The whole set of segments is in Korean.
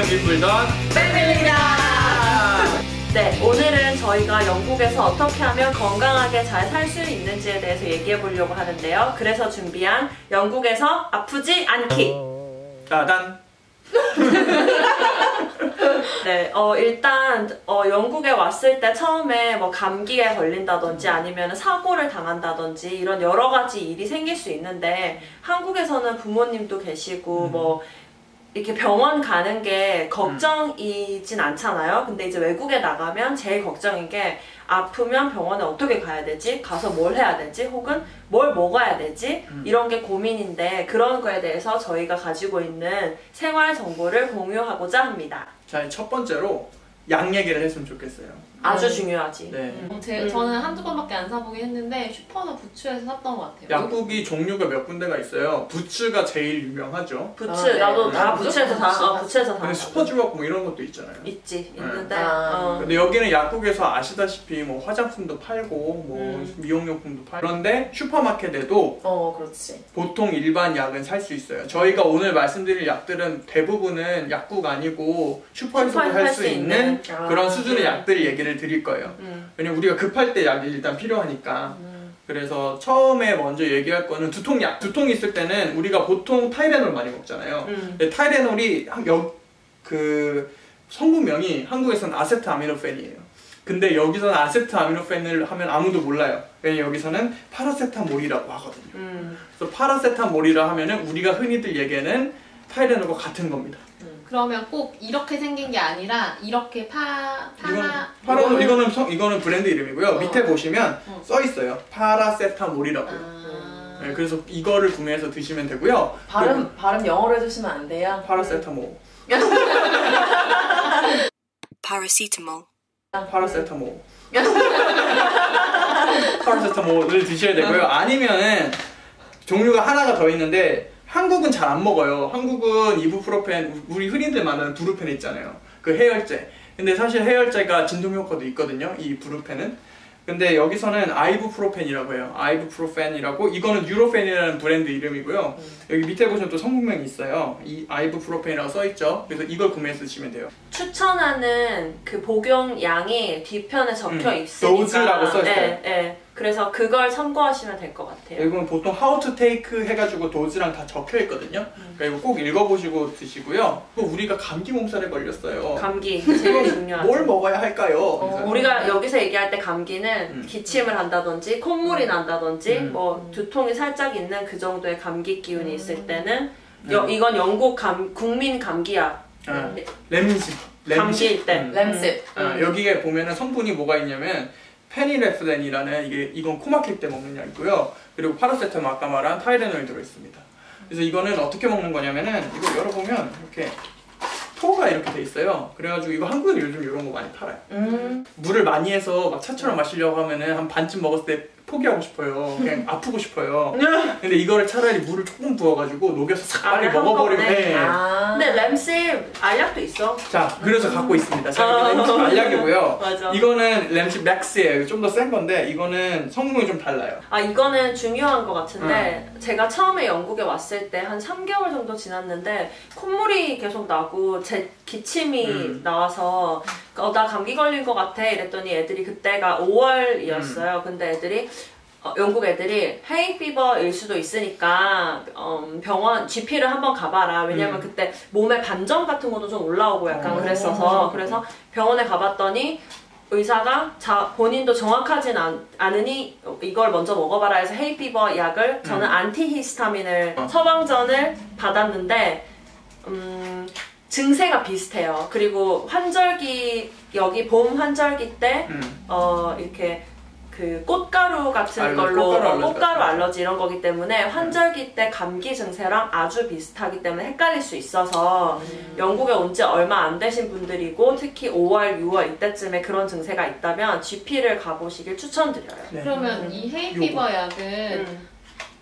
윈블던 패밀리다! 네, 오늘은 저희가 영국에서 어떻게 하면 건강하게 잘 살 수 있는지에 대해서 얘기해 보려고 하는데요. 그래서 준비한 영국에서 아프지 않기! 따단! 네, 일단 영국에 왔을 때 처음에 뭐 감기에 걸린다든지 아니면 사고를 당한다든지 이런 여러 가지 일이 생길 수 있는데 한국에서는 부모님도 계시고 뭐 이렇게 병원 가는 게 걱정이진 않잖아요. 근데 이제 외국에 나가면 제일 걱정인 게 아프면 병원에 어떻게 가야 되지? 가서 뭘 해야 되지? 혹은 뭘 먹어야 되지? 이런 게 고민인데 그런 거에 대해서 저희가 가지고 있는 생활 정보를 공유하고자 합니다. 자, 첫 번째로 약 얘기를 했으면 좋겠어요. 아주 중요하지. 네. 저는 한두 번밖에 안 사보긴 했는데 슈퍼나 부츠에서 샀던 것 같아요. 약국이 종류가 몇 군데가 있어요. 부츠가 제일 유명하죠. 부츠, 네. 나도 다 부츠에서 사. 부츠에서 사. 근데 슈퍼주먹 뭐 이런 것도 있잖아요. 있지, 있는데. 근데 여기는 약국에서 아시다시피 뭐 화장품도 팔고 뭐 미용용품도 팔고 그런데 슈퍼마켓에도 그렇지. 보통 일반 약은 살 수 있어요. 저희가 오늘 말씀드릴 약들은 대부분은 약국 아니고 슈퍼에서도 살 수 있는 그런 수준의 약들 얘기를 드릴 거예요. 왜냐면 우리가 급할 때 약이 일단 필요하니까. 그래서 처음에 먼저 얘기할 거는 두통약. 두통이 있을 때는 우리가 보통 타이레놀 많이 먹잖아요. 근데 타이레놀이 그 성분명이 한국에서는 아세트아미노펜이에요. 근데 여기서는 아세트아미노펜을 하면 아무도 몰라요. 왜냐면 여기서는 파라세타몰이라고 하거든요. 그래서 파라세타몰이라 하면은 우리가 흔히들 얘기하는 타이레놀과 같은 겁니다. 그러면 꼭 이렇게 생긴 게 아니라 이렇게 이거는 브랜드 이름이고요. 밑에 보시면 써 있어요. 파라세타몰이라고요. 네, 그래서 이거를 구매해서 드시면 되고요. 발음 영어로 해주시면 안 돼요? 파라세타몰. Paracetamol. 파라세타몰을 드셔야 되고요. 아니면은 종류가 하나가 더 있는데 한국은 잘 안 먹어요. 한국은 이부프로펜, 우리 흔히들 말하는 브루펜 있잖아요. 그 해열제. 근데 사실 해열제가 진동 효과도 있거든요. 이 브루펜은. 근데 여기서는 아이부프로펜이라고 해요. 아이부프로펜이라고. 이거는 유로펜이라는 브랜드 이름이고요. 여기 밑에 보시면 또 성분명이 있어요. 이 아이부프로펜이라고 써있죠. 그래서 이걸 구매해서 드시면 돼요. 추천하는 그 복용량이 뒤편에 적혀 있으니까 도즈라고 써있어요. 네. 그래서 그걸 참고하시면 될 것 같아요. 이건 보통 how to take 해가지고 도즈랑 다 적혀 있거든요. 그러니까 이거 꼭 읽어보시고 드시고요. 또 우리가 감기 몸살에 걸렸어요. 감기 제일 중요하죠. 뭘 먹어야 할까요? 우리가 여기서 얘기할 때 감기는 기침을 한다든지 콧물이 난다든지 뭐 두통이 살짝 있는 그 정도의 감기 기운이 있을 때는 이건 영국 국민 감기약. 램십. 감기일 때. 램십. 여기에 보면은 성분이 뭐가 있냐면 페니레플렌이라는 이건 코 막힐 때 먹는 약이고요. 그리고 파라세타몰 아까 말한 타이레놀이 들어있습니다. 그래서 이거는 어떻게 먹는 거냐면은 이거 열어보면 이렇게 포가 이렇게 돼 있어요. 그래가지고 이거 한국에는 요즘 이런 거 많이 팔아요. 물을 많이 해서 막 차처럼 마시려고 하면은 한 반쯤 먹었을 때 포기하고 싶어요. 그냥 아프고 싶어요. 근데 이거를 차라리 물을 조금 부어가지고 녹여서 싹 빨리 먹어버리면 돼. 근데 램십 알약도 있어. 자, 그래서 갖고 있습니다. 자, 이게 램십 알약이고요. 맞아. 이거는 램십 맥스예요. 좀 더 센 건데 이거는 성분이 좀 달라요. 이거는 중요한 것 같은데 제가 처음에 영국에 왔을 때 한 3개월 정도 지났는데 콧물이 계속 나고 제 기침이 나와서 나 감기 걸린 것 같아 이랬더니 애들이 그때가 5월이었어요. 근데 애들이 영국 애들이 헤이피버일 수도 있으니까 병원 GP를 한번 가봐라. 왜냐면 그때 몸에 반점 같은 것도 좀 올라오고 약간 그랬어서 그래서 병원에 가봤더니 의사가 본인도 정확하진 않으니 이걸 먼저 먹어봐라 해서 헤이피버 약을 저는 안티히스타민을 처방전을 받았는데 증세가 비슷해요. 그리고 환절기 여기 봄 환절기 때 이렇게 그 꽃가루 같은 걸로 꽃가루 알러지 이런 거기 때문에 환절기 때 감기 증세랑 아주 비슷하기 때문에 헷갈릴 수 있어서 영국에 온 지 얼마 안 되신 분들이고 특히 5월, 6월 이때쯤에 그런 증세가 있다면 GP를 가보시길 추천드려요. 네. 그러면 이 헤이피버 약은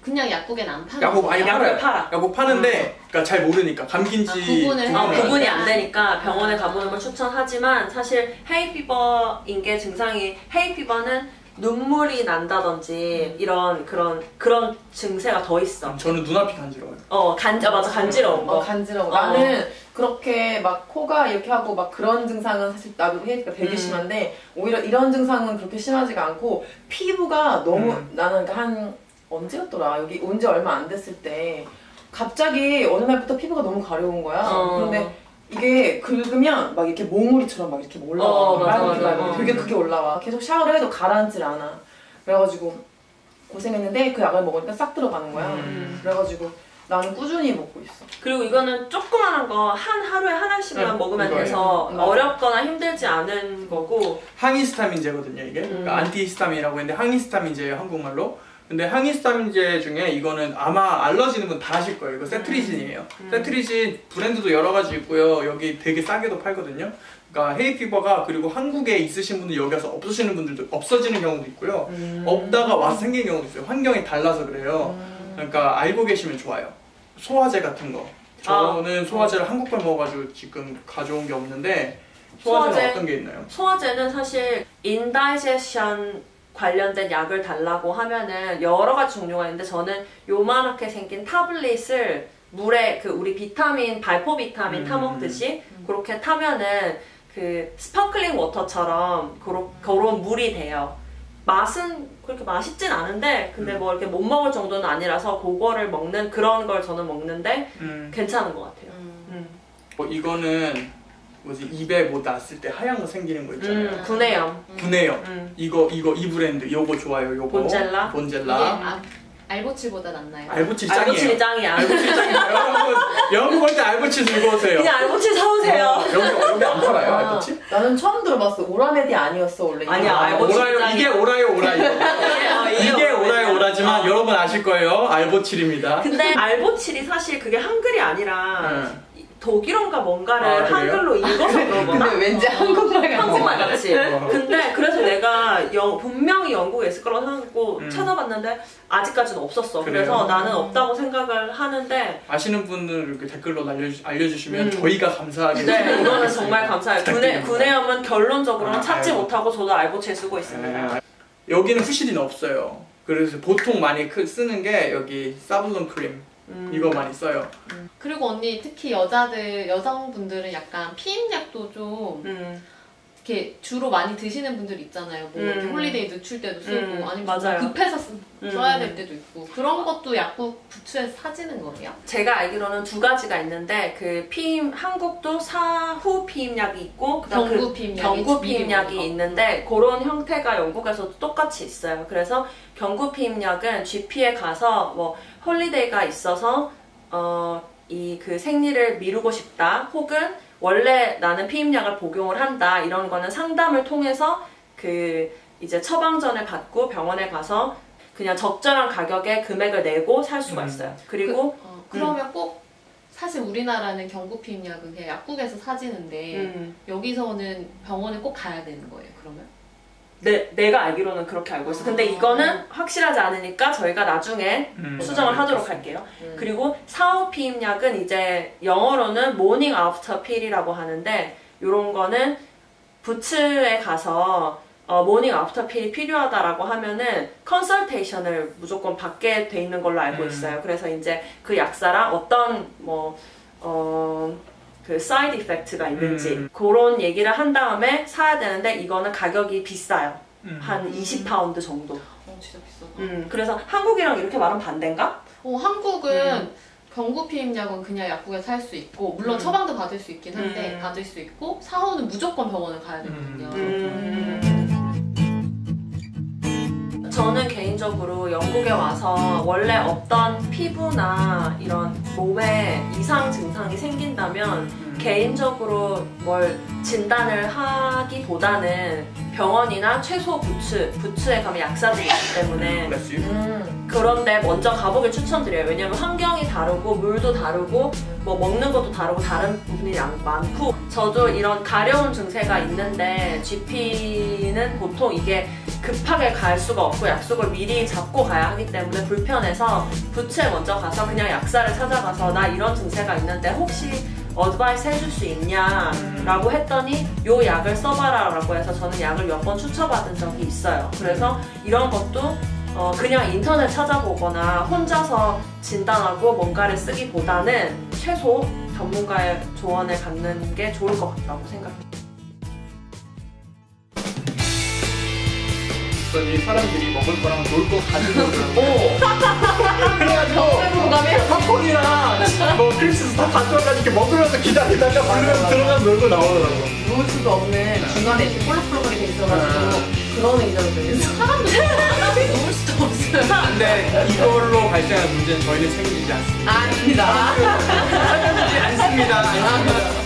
그냥 약국엔 안 파는 약국 많이 팔아요. 팔아. 약국 파는데 그러니까 잘 모르니까 감기인지 구분이 안 되니까 병원에 가보는 걸 추천하지만 사실 헤이피버인 게 증상이 헤이피버는 눈물이 난다든지 이런 그런 증세가 더 있어. 저는 눈앞이 간지러워요. 맞아 간지러운 거. 간지러워. 나는 그렇게 막 코가 이렇게 하고 막 그런 증상은 사실 나도 헤이즈가 되게 심한데 오히려 이런 증상은 그렇게 심하지가 않고 피부가 너무 나는 한 언제였더라 여기 온 지 얼마 안 됐을 때 갑자기 어느 날부터 피부가 너무 가려운 거야. 그런데 이게 긁으면 막 이렇게 몽우리처럼 막 이렇게 올라와. 빨갛게 되게 크게 올라와. 계속 샤워를 해도 가라앉질 않아. 그래가지고 고생했는데 그 약을 먹으니까 싹 들어가는 거야. 그래가지고 나는 꾸준히 먹고 있어. 그리고 이거는 조그만한 거 하루에 하나씩만 먹으면 이거예요. 돼서 어렵거나 힘들지 않은 거고 항히스타민제거든요 이게. 그러니까 안티히스타민이라고 했는데 항히스타민제예요 한국말로. 근데 항히스타민제 중에 이거는 아마 알러지는 분 다 아실 거예요. 이거 세트리진이에요. 세트리진 브랜드도 여러 가지 있고요. 여기 되게 싸게도 팔거든요. 그러니까 헤이피버가 그리고 한국에 있으신 분들 여기 와서 없어지는 분들도 없어지는 경우도 있고요. 없다가 와서 생기는 경우도 있어요. 환경이 달라서 그래요. 그러니까 알고 계시면 좋아요. 소화제 같은 거. 저는 소화제를 한국 걸 먹어가지고 지금 가져온 게 없는데 소화제는 어떤 게 있나요? 소화제는 사실 인다이제션 관련된 약을 달라고 하면은 여러 가지 종류가 있는데 저는 요만하게 생긴 타블릿을 물에 그 우리 비타민 발포 비타민 타먹듯이 그렇게 타면은 그 스파클링 워터처럼 그런 물이 돼요. 맛은 그렇게 맛있진 않은데 근데 뭐 이렇게 못 먹을 정도는 아니라서 그거를 먹는 그런 걸 저는 먹는데 괜찮은 것 같아요. 이거는 뭐지 입에 뭐 났을 때 하얀 거 생기는 거 있잖아요. 구내염. 구내염. 이거 이 브랜드 요거 좋아요. 요거. 본젤라. 본젤라. 알보칠보다 낫나요? 알보칠 짱이에요. 알보칠 짱이야. 알보칠 짱이에요. 여러분 올 때 알보칠 들고 오세요. 그냥 알보칠 사오세요. 여기 안 팔아요 알보칠? 나는 처음 들어봤어. 오라메디 아니었어 원래. 아니야, 알보칠 오라요. 이게 오라요 이게 오라요 오라지만 여러분 아실 거예요. 알보칠입니다. 근데 알보칠이 사실 그게 한글이 아니라 독일어인가 뭔가를 그래요? 한글로 읽어서 그런 거야. 근데 왠지 한국말 같지. 한국말 같이. 근데 그래서 내가 분명히 영국에 있을 거라고 생각하고 찾아봤는데 아직까지는 없었어. 그래서 나는 없다고 생각을 하는데 아시는 분들 이렇게 댓글로 알려주시면 저희가 감사하게. 네, 이거는 정말 감사해요. 부탁드립니다. 구내염은 결론적으로는 찾지 알고. 못하고 저도 알보칠 쓰고 있습니다. 여기는 후시딘 없어요. 그래서 보통 많이 쓰는 게 여기 사블론 크림 이거 많이 써요. 그리고 언니 특히 여성분들은 약간 피임약도 좀 이렇게 주로 많이 드시는 분들 있잖아요. 뭐 이렇게 홀리데이 늦출 때도 쓰고 아니면 맞아요. 급해서 써야 될 때도 있고 그런 것도 약국 부츠에서 사지는 거예요? 제가 알기로는 두 가지가 있는데 그 한국도 사후 피임약이 있고 그다음 경구 피임약이 있는데 그런 형태가 영국에서도 똑같이 있어요. 그래서 경구 피임약은 GP에 가서 뭐 홀리데이가 있어서 이 그 생리를 미루고 싶다 혹은 원래 나는 피임약을 복용을 한다 이런 거는 상담을 통해서 그 이제 처방전을 받고 병원에 가서 그냥 적절한 가격에 금액을 내고 살 수가 있어요. 그리고 그러면 꼭 사실 우리나라는 경구 피임약은 그냥 약국에서 사지는데 여기서는 병원에 꼭 가야 되는 거예요. 그러면? 내가 알기로는 그렇게 알고 있어. 근데 이거는 확실하지 않으니까 저희가 나중에 수정을 하도록 할게요. 그리고 사후 피임약은 이제 영어로는 모닝 아프터 필이라고 하는데 이런 거는 부츠에 가서 모닝 아프터 필이 필요하다라고 하면은 컨설테이션을 무조건 받게 돼 있는 걸로 알고 있어요. 그래서 이제 그 약사랑 어떤 그 사이드 이펙트가 있는지 그런 얘기를 한 다음에 사야 되는데 이거는 가격이 비싸요. 한 20파운드 정도. 진짜 비싸다. 그래서 한국이랑 이렇게 말하면 반대인가? 한국은 경구 피임약은 그냥 약국에 살 수 있고 물론 처방도 받을 수 있긴 한데 받을 수 있고 사후는 무조건 병원을 가야 되거든요. 저는 개인적으로 영국에 와서 원래 없던 피부나 이런 몸에 이상 증상이 생긴다면 개인적으로 뭘 진단을 하기보다는 병원이나 최소 부츠에 가면 약사들이 있기 때문에 그런데 먼저 가보길 추천드려요. 왜냐면 환경이 다르고 물도 다르고 뭐 먹는 것도 다르고 다른 부분이 많고 저도 이런 가려운 증세가 있는데 GP는 보통 이게 급하게 갈 수가 없고 약속을 미리 잡고 가야 하기 때문에 불편해서 부츠에 먼저 가서 그냥 약사를 찾아가서 나 이런 증세가 있는데 혹시 어드바이스 해줄 수 있냐 라고 했더니 요 약을 써봐라 라고 해서 저는 약을 몇 번 추천받은 적이 있어요. 그래서 이런 것도 그냥 인터넷 찾아보거나 혼자서 진단하고 뭔가를 쓰기보다는 최소 전문가의 조언을 갖는 게 좋을 것 같다고 생각해요. 이 사람들이 먹을 거랑 놀 거 가지고 오더라고. 그래가지고 공감해요. 팝콘이랑 뭐 크립스 다 가져와가지고 이렇게 먹으면서 기다리다가 부르면 들어가서 놀고 나오더라고. 누울 수도 없는 중간에 이렇게 볼록볼록하게 돼 있어가지고 그런 의자도 있어. 사람들 누울 수도 없어요. 근데 이걸로 발생한 문제는 저희는 책임지지 않습니다. 아닙니다. 책임지지 않습니다.